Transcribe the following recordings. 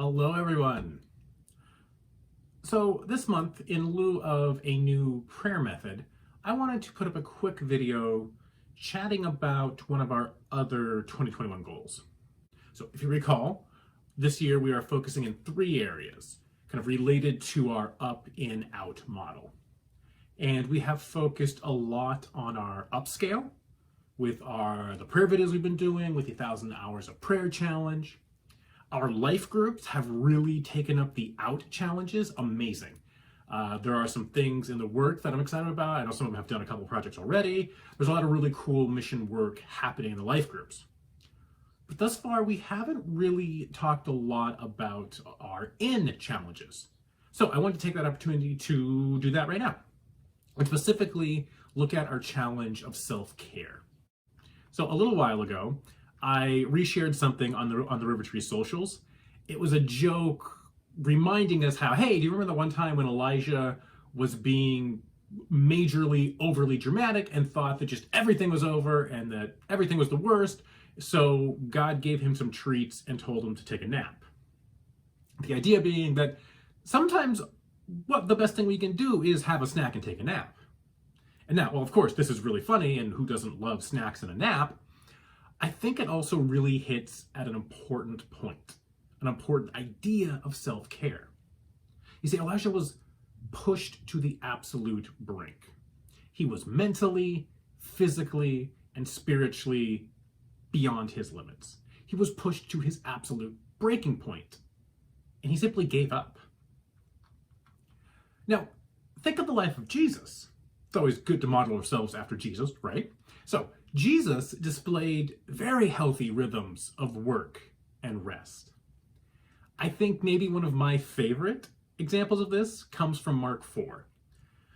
Hello, everyone. So this month, in lieu of a new prayer method, I wanted to put up a quick video chatting about one of our other 2021 goals. So if you recall, this year we are focusing in three areas, kind of related to our up in out model. And we have focused a lot on our upscale with the prayer videos we've been doing, with the 1,000 Hours of Prayer Challenge. Our life groups have really taken up the out challenges. Amazing. There are some things in the work that I'm excited about. I know some of them have done a couple projects already. There's a lot of really cool mission work happening in the life groups. But thus far, we haven't really talked a lot about our in challenges. So I want to take that opportunity to do that right now, and specifically look at our challenge of self-care. So a little while ago, I reshared something on the River Tree socials. It was a joke reminding us how, hey, do you remember the one time when Elijah was being majorly overly dramatic and thought that just everything was over and that everything was the worst? So God gave him some treats and told him to take a nap. The idea being that sometimes the best thing we can do is have a snack and take a nap. And now, well, of course, this is really funny, and who doesn't love snacks and a nap? I think it also really hits at an important point, an important idea of self-care. You see, Elijah was pushed to the absolute brink. He was mentally, physically, and spiritually beyond his limits. He was pushed to his absolute breaking point, and he simply gave up. Now, think of the life of Jesus. It's always good to model ourselves after Jesus, right? So, Jesus displayed very healthy rhythms of work and rest. I think maybe one of my favorite examples of this comes from Mark 4.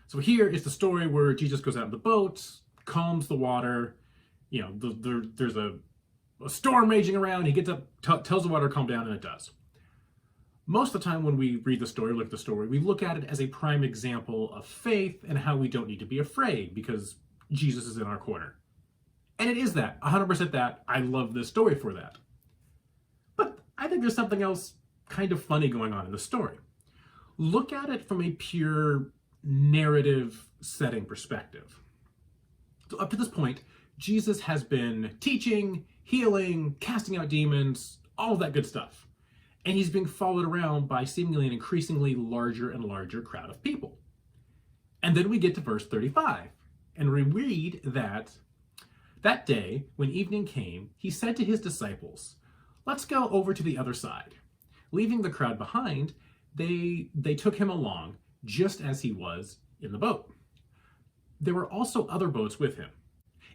So here is the story where Jesus goes out in the boat, calms the water, there's a storm raging around, he gets up, tells the water to calm down, and it does. Most of the time when we read the story, look at the story, we look at it as a prime example of faith and how we don't need to be afraid because Jesus is in our corner. And it is that, 100% that. I love this story for that. But I think there's something else kind of funny going on in the story. Look at it from a pure narrative setting perspective. So up to this point, Jesus has been teaching, healing, casting out demons, all of that good stuff. And he's being followed around by seemingly an increasingly larger and larger crowd of people. And then we get to verse 35, and we read that day, when evening came, he said to his disciples, "Let's go over to the other side." Leaving the crowd behind, they took him along, just as he was in the boat. There were also other boats with him.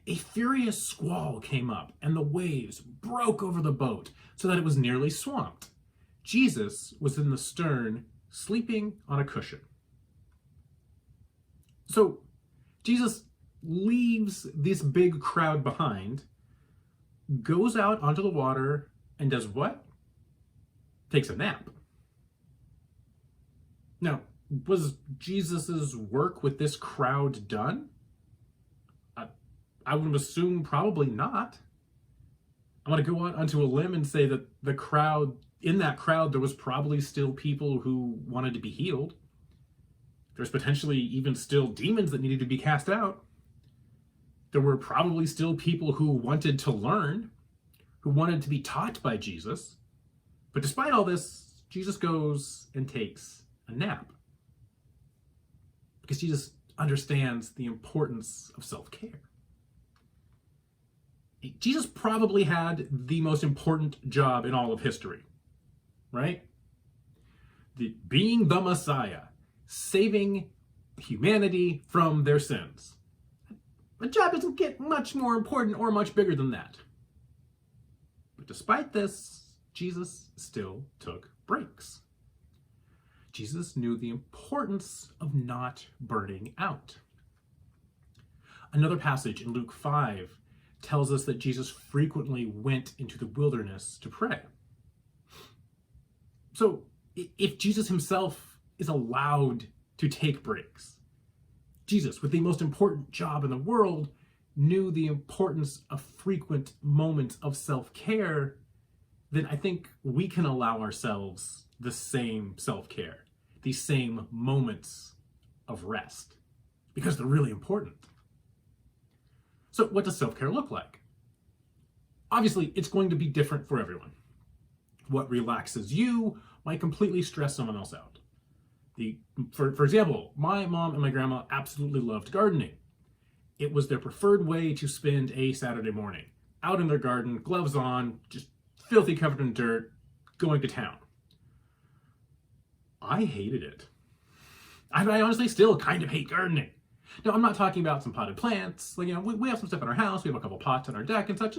A furious squall came up, and the waves broke over the boat so that it was nearly swamped. Jesus was in the stern, sleeping on a cushion. So, Jesus leaves this big crowd behind, goes out onto the water, and does what? Takes a nap. Now, was Jesus's work with this crowd done? I would assume probably not. I'm going to go out onto a limb and say that in that crowd, there was probably still people who wanted to be healed. There's potentially even still demons that needed to be cast out. There were probably still people who wanted to learn, who wanted to be taught by Jesus. But despite all this, Jesus goes and takes a nap. Because Jesus understands the importance of self-care. Jesus probably had the most important job in all of history, right? Being the Messiah, saving humanity from their sins. The job doesn't get much more important or much bigger than that. But despite this, Jesus still took breaks. Jesus knew the importance of not burning out. Another passage in Luke 5 tells us that Jesus frequently went into the wilderness to pray. So if Jesus himself is allowed to take breaks, Jesus, with the most important job in the world, knew the importance of frequent moments of self-care, then I think we can allow ourselves the same self-care, these same moments of rest, because they're really important. So what does self-care look like? Obviously, it's going to be different for everyone. What relaxes you might completely stress someone else out. For example, my mom and my grandma absolutely loved gardening. It was their preferred way to spend a Saturday morning, out in their garden, gloves on, just filthy covered in dirt, going to town. I hated it. I honestly still kind of hate gardening. Now, I'm not talking about some potted plants. Like, we have some stuff in our house. We have a couple pots on our deck and such.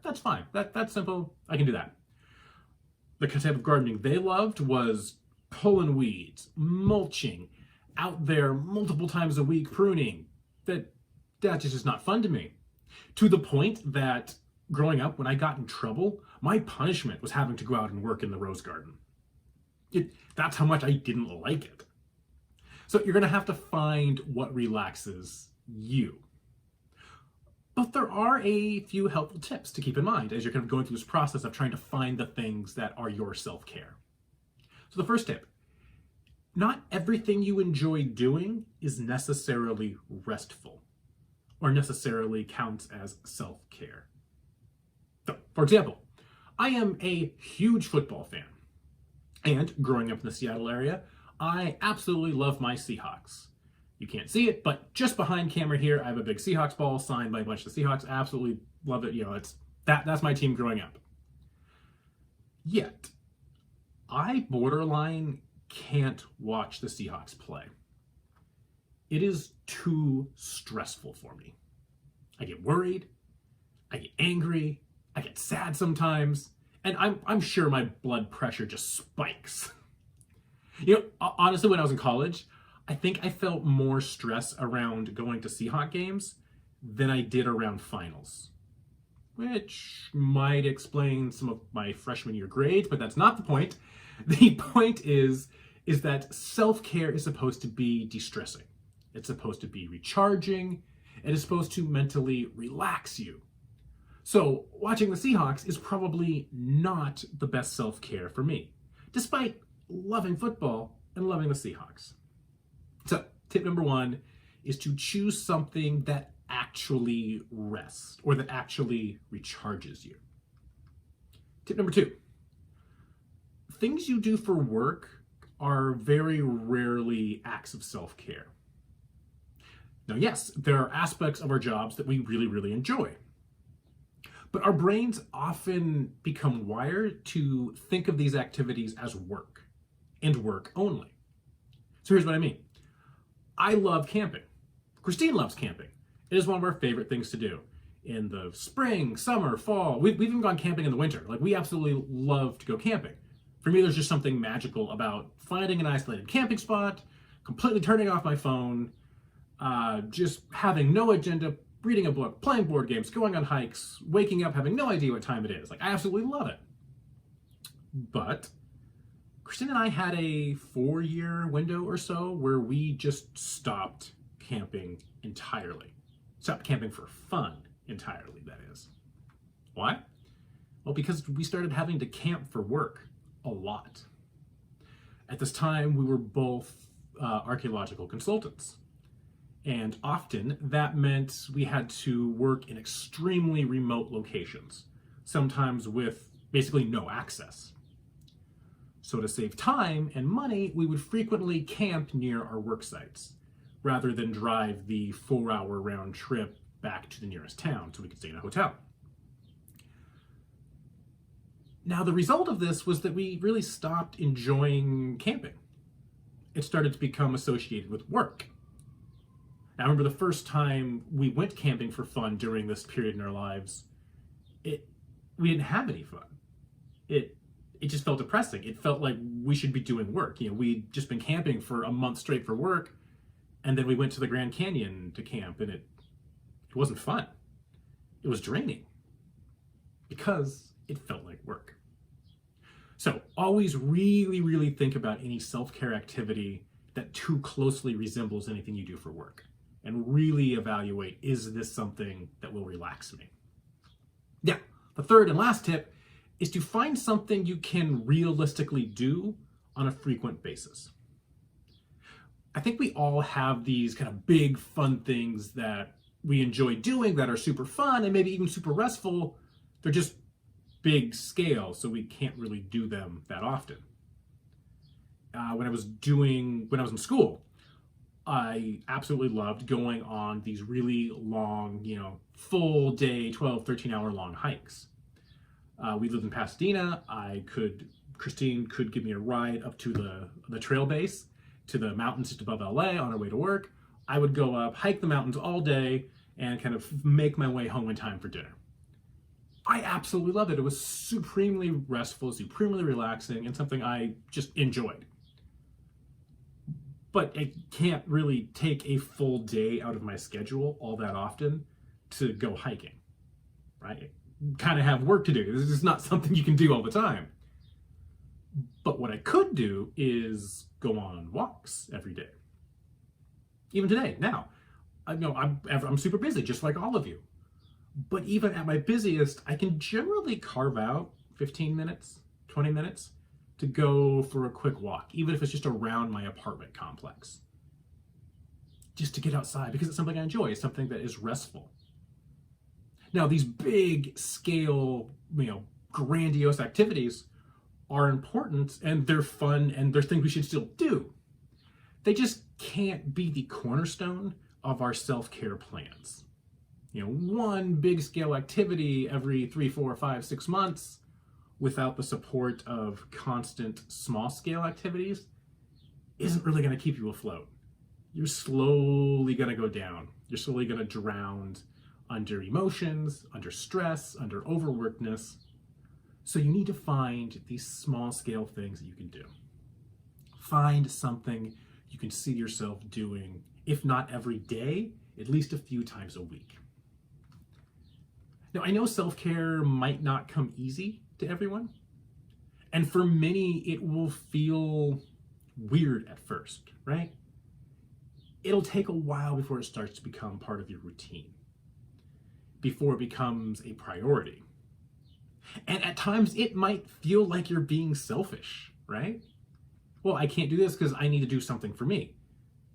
That's fine. That's simple. I can do that. The type of gardening they loved was pulling weeds, mulching, out there multiple times a week pruning. That's just not fun to me. To the point that growing up, when I got in trouble, my punishment was having to go out and work in the rose garden. That's how much I didn't like it. So you're going to have to find what relaxes you. But there are a few helpful tips to keep in mind as you're kind of going through this process of trying to find the things that are your self-care. So the first tip, not everything you enjoy doing is necessarily restful or necessarily counts as self-care. So, for example, I am a huge football fan. And growing up in the Seattle area, I absolutely love my Seahawks. You can't see it, but just behind camera here, I have a big Seahawks ball signed by a bunch of the Seahawks. Absolutely love it. That's my team growing up. Yet, I borderline can't watch the Seahawks play. It is too stressful for me. I get worried, I get angry, I get sad sometimes, and I'm sure my blood pressure just spikes. Honestly, when I was in college, I think I felt more stress around going to Seahawk games than I did around finals, which might explain some of my freshman year grades, but that's not the point. The point is that self-care is supposed to be de-stressing. It's supposed to be recharging. It is supposed to mentally relax you. So watching the Seahawks is probably not the best self-care for me, despite loving football and loving the Seahawks. So tip number one is to choose something that actually rests or that actually recharges you. Tip number two, things you do for work are very rarely acts of self-care. Now, yes, there are aspects of our jobs that we really, really enjoy. But our brains often become wired to think of these activities as work and work only. So here's what I mean. I love camping. Christine loves camping. It is one of our favorite things to do. In the spring, summer, fall, we've even gone camping in the winter. Like, we absolutely love to go camping. For me, there's just something magical about finding an isolated camping spot, completely turning off my phone, just having no agenda, reading a book, playing board games, going on hikes, waking up, having no idea what time it is. Like, I absolutely love it. But Christine and I had a 4-year window or so where we just stopped camping entirely. Stopped camping for fun entirely, that is. Why? Well, because we started having to camp for work a lot. At this time, we were both archaeological consultants. And often that meant we had to work in extremely remote locations, sometimes with basically no access. So to save time and money, we would frequently camp near our work sites, rather than drive the 4-hour round trip back to the nearest town so we could stay in a hotel. Now, the result of this was that we really stopped enjoying camping. It started to become associated with work. Now, I remember the first time we went camping for fun during this period in our lives, we didn't have any fun. It just felt depressing. It felt like we should be doing work. We'd just been camping for a month straight for work, and then we went to the Grand Canyon to camp, and it wasn't fun. It was draining because it felt like work. So always really, really think about any self-care activity that too closely resembles anything you do for work, and really evaluate, is this something that will relax me? Now, the third and last tip is to find something you can realistically do on a frequent basis. I think we all have these kind of big fun things that we enjoy doing that are super fun and maybe even super restful. They're just big scale, so we can't really do them that often. When I was in school, I absolutely loved going on these really long, full day, 12, 13-hour long hikes. We lived in Pasadena. Christine could give me a ride up to the trail base, to the mountains just above LA on our way to work. I would go up, hike the mountains all day, and kind of make my way home in time for dinner. I absolutely loved it. It was supremely restful, supremely relaxing, and something I just enjoyed. But I can't really take a full day out of my schedule all that often to go hiking, right? Kind of have work to do. This is not something you can do all the time. But what I could do is go on walks every day. Even today, now, I'm super busy, just like all of you. But even at my busiest, I can generally carve out 15 minutes, 20 minutes to go for a quick walk, even if it's just around my apartment complex. Just to get outside, because it's something I enjoy. It's something that is restful. Now, these big scale, grandiose activities are important and they're fun and they're things we should still do. They just can't be the cornerstone of our self-care plans. One big scale activity every 3, 4, 5, 6 months without the support of constant small scale activities isn't really going to keep you afloat. You're slowly going to go down. You're slowly going to drown under emotions, under stress, under overworkedness. So you need to find these small scale things that you can do. Find something you can see yourself doing, if not every day, at least a few times a week. Now, I know self-care might not come easy to everyone. And for many, it will feel weird at first, right? It'll take a while before it starts to become part of your routine, before it becomes a priority. And at times, it might feel like you're being selfish, right? Well, I can't do this because I need to do something for me.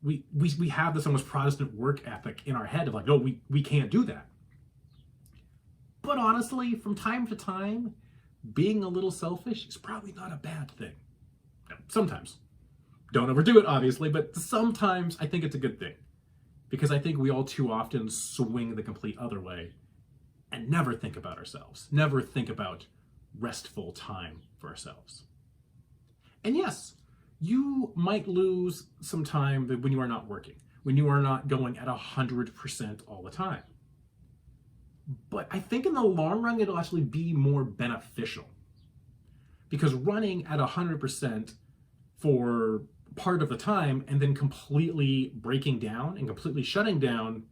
We have this almost Protestant work ethic in our head of like, oh, we can't do that. But honestly, from time to time, being a little selfish is probably not a bad thing. Sometimes. Don't overdo it, obviously, but sometimes I think it's a good thing. Because I think we all too often swing the complete other way and never think about ourselves, never think about restful time for ourselves. And yes, you might lose some time when you are not working, when you are not going at 100% all the time. But I think in the long run, it'll actually be more beneficial. Because running at 100% for part of the time and then completely breaking down and completely shutting down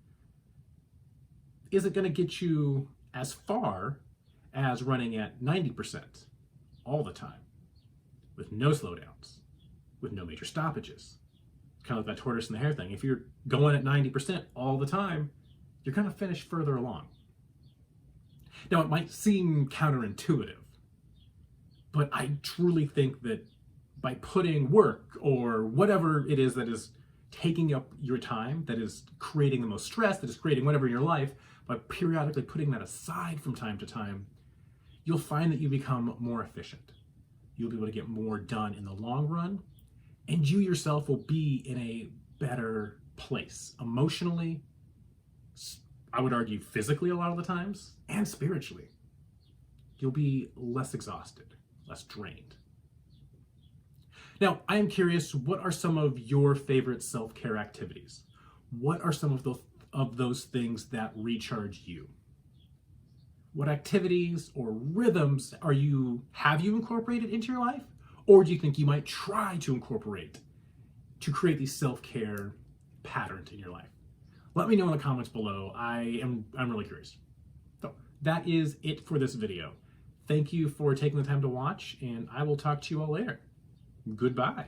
isn't going to get you as far as running at 90% all the time, with no slowdowns, with no major stoppages. It's kind of like that tortoise and the hare thing. If you're going at 90% all the time, you're going to finish further along. Now, it might seem counterintuitive, but I truly think that by putting work or whatever it is that is taking up your time, that is creating the most stress, that is creating whatever in your life, by periodically putting that aside from time to time, you'll find that you become more efficient. You'll be able to get more done in the long run, and you yourself will be in a better place emotionally, I would argue physically a lot of the times, and spiritually. You'll be less exhausted, less drained. Now, I am curious, what are some of your favorite self-care activities? What are some of those things that recharge you? What activities or rhythms have you incorporated into your life? Or do you think you might try to incorporate to create these self-care patterns in your life? Let me know in the comments below. I'm really curious. So that is it for this video. Thank you for taking the time to watch, and I will talk to you all later. Goodbye.